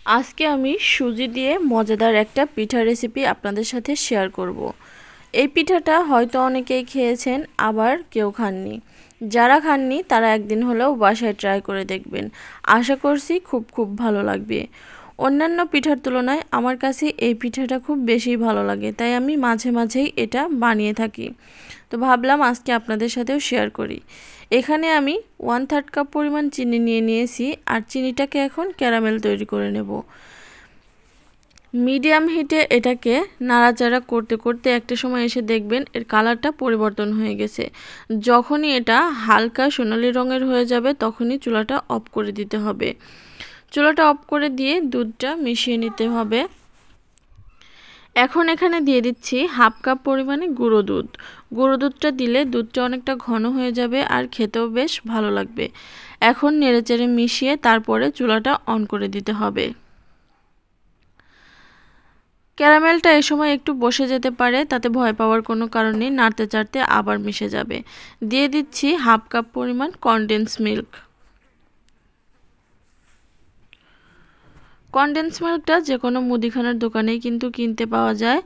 আজকে আমি সুজি দিয়ে মজাদার একটা পিঠা রেসিপি আপনাদের সাথে শেয়ার করব। এই পিঠাটা হয়তো অনেকেই খেয়েছেন, আবার কেউ খাননি। যারা খাননি তারা একদিন হলেও বাসায় ট্রাই করে দেখবেন। আশা করছি খুব ভালো লাগবে। অন্যান্য পিঠার তুলনায় আমার কাছে এই পিঠাটা খুব বেশি ভালো লাগে, তাই আমি মাঝে মাঝেই এটা বানিয়ে থাকি। তো ভাবলাম আজকে আপনাদের সাথেও শেয়ার করি। এখানে আমি 1/3 কাপ পরিমাণ চিনি নিয়ে নিয়েছি, আর চিনিটাকে এখন ক্যারামেল তৈরি করে নেব। মিডিয়াম হিটে এটাকে নাড়াচাড়া করতে করতে একটা সময় এসে দেখবেন এর কালারটা পরিবর্তন হয়ে গেছে। যখনই এটা হালকা সোনালী রঙের হয়ে যাবে তখনই চুলাটা অফ করে দিতে হবে। চুলাটা অফ করে দিয়ে দুধটা মিশিয়ে নিতে হবে। এখন এখানে দিয়ে দিচ্ছি 1/2 কাপ পরিমাণে গুঁড়ো দুধ। গুঁড়ো দুধটা দিলে দুধটা অনেকটা ঘন হয়ে যাবে আর খেতেও বেশ ভালো লাগবে। এখন নেড়েচেড়ে মিশিয়ে তারপরে চুলাটা অন করে দিতে হবে। ক্যারামেলটা এই সময় একটু বসে যেতে পারে, তাতে ভয় পাওয়ার কোনো কারণ নেই, নাড়তে চাড়তে আবার মিশে যাবে। দিয়ে দিচ্ছি 1/2 কাপ পরিমাণ কনডেন্স মিল্ক। কনডেন্স মিল্কটা যে কোনো মুদিখানার দোকানেই কিন্তু কিনতে পাওয়া যায়।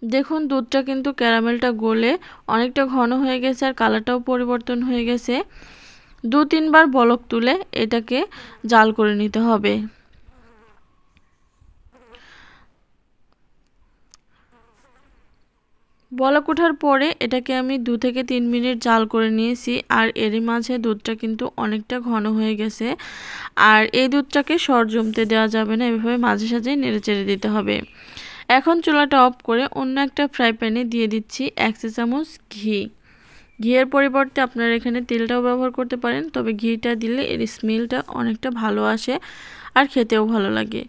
দেখুন দুধটা কিন্তু ক্যারামেলটা গলে অনেকটা ঘন হয়ে গেছে আর কালারটাও পরিবর্তন হয়ে গেছে। 2-3 বার বলক তুলে এটাকে জাল করে নিতে হবে। বলক ওঠার পরে এটাকে আমি 2 থেকে 3 মিনিট জাল করে নিয়েছি, আর এরই মাঝে দুধটা কিন্তু অনেকটা ঘন হয়ে গেছে। আর এই দুধটাকে সর জমতে দেওয়া যাবে না, এভাবে মাঝে সাঝে নেড়েচেড়ে দিতে হবে। এখন চুলাটা অফ করে অন্য একটা ফ্রাই প্যানে দিয়ে দিচ্ছি 1 চা চামচ ঘি। ঘিয়ের পরিবর্তে আপনারা এখানে তেলটাও ব্যবহার করতে পারেন, তবে ঘিটা দিলে এর স্মেলটা অনেকটা ভালো আসে আর খেতেও ভালো লাগে।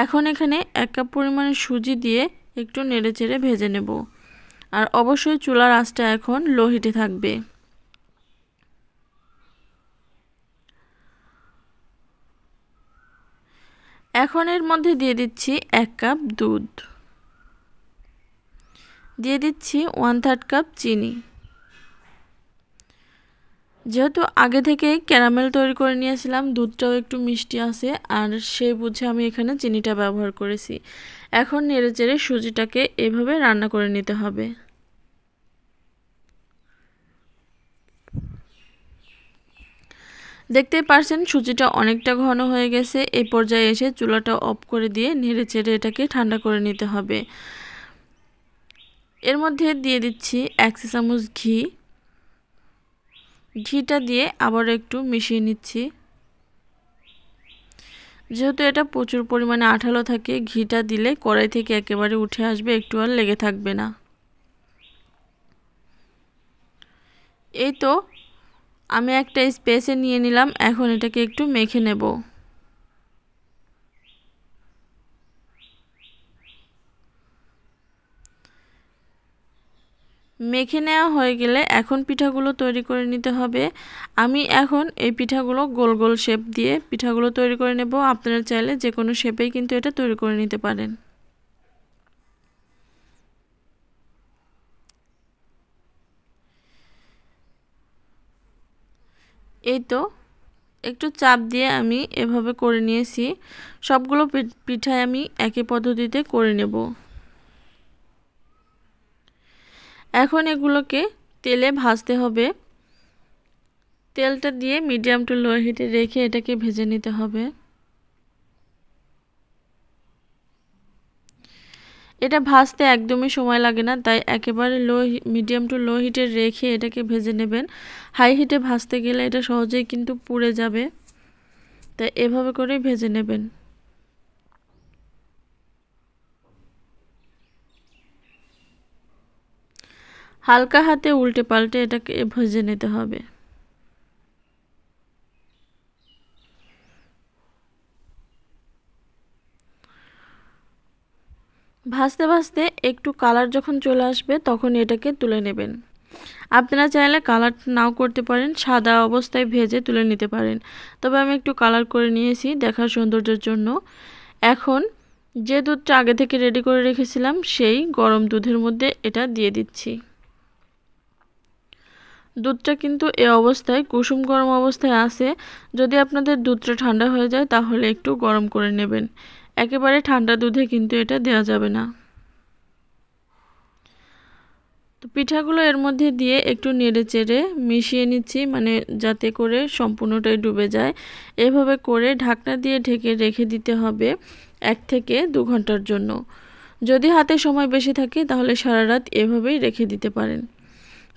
এখন এখানে 1 কাপ পরিমাণে সুজি দিয়ে একটু নেড়েচেড়ে ভেজে নেব। আর অবশ্যই চুলার আঁচটা এখন লো হিটে থাকবে। এখন এর মধ্যে দিয়ে দিচ্ছি 1 কাপ দুধ, দিয়ে দিচ্ছি 1/3 কাপ চিনি। যেহেতু আগে থেকেই ক্যারামেল তৈরি করে নিয়েছিলাম, দুধটাও একটু মিষ্টি আছে, আর সেই বুঝে আমি এখানে চিনিটা ব্যবহার করেছি। এখন নেড়েচেড়ে সুজিটাকে এভাবে রান্না করে নিতে হবে। দেখতেই পারছেন সুজিটা অনেকটা ঘন হয়ে গেছে। এই পর্যায়ে এসে চুলাটা অফ করে দিয়ে নেড়েচেড়ে এটাকে ঠান্ডা করে নিতে হবে। এর মধ্যে দিয়ে দিচ্ছি 1 চা চামচ ঘি। ঘিটা দিয়ে আবার একটু মিশিয়ে নিচ্ছি। যেহেতু এটা প্রচুর পরিমাণে আঠালো থাকে, ঘিটা দিলে কড়াই থেকে একেবারে উঠে আসবে, একটু আর লেগে থাকবে না। এই তো আমি একটা স্পেসে নিয়ে নিলাম, এখন এটাকে একটু মেখে নেব। মেখে নেওয়া হয়ে গেলে এখন পিঠাগুলো তৈরি করে নিতে হবে। আমি এখন এই পিঠাগুলো গোল গোল শেপ দিয়ে পিঠাগুলো তৈরি করে নেব। আপনারা চাইলে যে কোনো শেপেই কিন্তু এটা তৈরি করে নিতে পারেন। এই তো একটু চাপ দিয়ে আমি এভাবে করে নিয়েছি। সবগুলো পিঠাই আমি একই পদ্ধতিতে করে নেব। এখন এগুলোকে তেলে ভাজতে হবে। তেলটা দিয়ে মিডিয়াম টু লো হিটে রেখে এটাকে ভেজে নিতে হবে। এটা ভাজতে একদমই সময় লাগে না, তাই একেবারে মিডিয়াম টু লো হিটে রেখে এটাকে ভেজে নেবেন। হাই হিটে ভাজতে গেলে এটা সহজেই কিন্তু পুড়ে যাবে, তাই এভাবে করে ভেজে নেবেন। হালকা হাতে উল্টে পাল্টে এটাকে ভেজে নিতে হবে। ভাজতে ভাজতে একটু কালার যখন চলে আসবে তখন এটাকে তুলে নেবেন। আপনারা চাইলে কালার নাও করতে পারেন, সাদা অবস্থায় ভেজে তুলে নিতে পারেন, তবে আমি একটু কালার করে নিয়েছি দেখার সৌন্দর্যের জন্য। এখন যে দুধটা আগে থেকে রেডি করে রেখেছিলাম সেই গরম দুধের মধ্যে এটা দিয়ে দিচ্ছি। দুধটা কিন্তু এই অবস্থায় কুসুম গরম অবস্থায় আছে। যদি আপনাদের দুধটা ঠান্ডা হয়ে যায় তাহলে একটু গরম করে নেবেন। একেবারে ঠান্ডা দুধে কিন্তু এটা দেওয়া যাবে না। তো পিঠাগুলো এর মধ্যে দিয়ে একটু নেড়েচেড়ে মিশিয়ে নিচ্ছি, মানে যাতে করে সম্পূর্ণটাই ডুবে যায়। এভাবে করে ঢাকনা দিয়ে ঢেকে রেখে দিতে হবে 1 থেকে 2 ঘন্টার জন্য। যদি হাতে সময় বেশি থাকে তাহলে সারা রাত এভাবেই রেখে দিতে পারেন।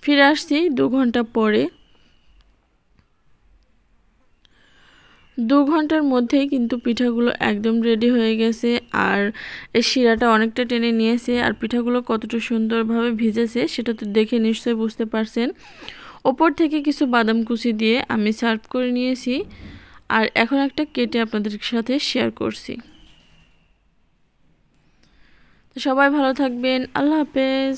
ফিরে আসছি 2 ঘন্টা পরে। 2 ঘন্টার মধ্যেই কিন্তু পিঠাগুলো একদম রেডি হয়ে গেছে, আর এই শিরাটা অনেকটা টেনে নিয়েছে। আর পিঠাগুলো কতটা সুন্দরভাবে ভিজেছে সেটা তো দেখে নিশ্চয়ই বুঝতে পারছেন। ওপর থেকে কিছু বাদাম কুচি দিয়ে আমি সার্ভ করে নিয়েছি, আর এখন একটা কেটে আপনাদের সাথে শেয়ার করছি। তো সবাই ভালো থাকবেন, আল্লাহ হাফেজ।